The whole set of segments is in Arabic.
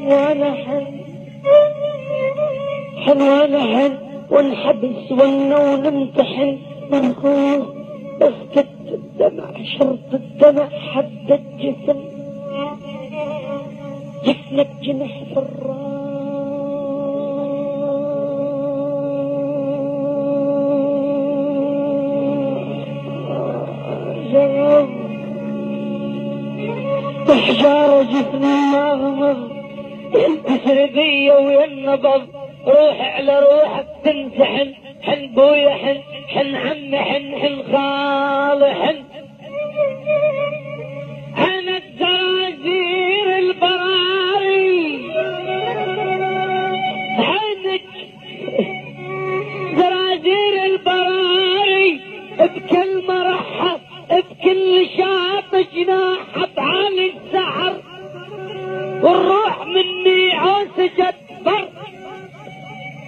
وانا حن وانا حن ونحبس ونمتحن منخوف بسكت الدمع شرط الدمع حد الجسم جفنك جنح في الراس جرب بحجارة جفني مغمض التسربية والنبض روح على روحك تنسحن حن بويا حن عم حن خال حن الزراجير البراري حنك زراجير البراري بكل مرحب بكل شاط جناح بعالي السحر والروح مني عوس جبر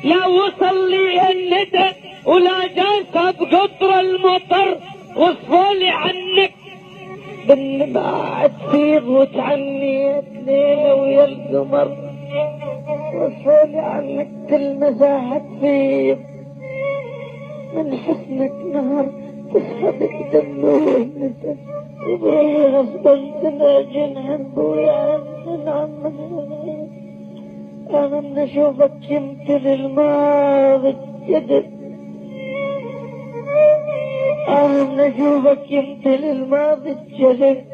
لا وصل لي الندى ولا جاس بقطر المطر وصفولي عنك بالنباع تفيض وتعنيت ليلة ويا القمر وصفولي عنك تلمسها تفيض من حسنك نهر تسحبك دمه والنسى وبروحي غصبا تناجن بويا عمك أنا من أشوفك يمثل الماضي الجدد أنا من أشوفك يمثل الماضي الجدد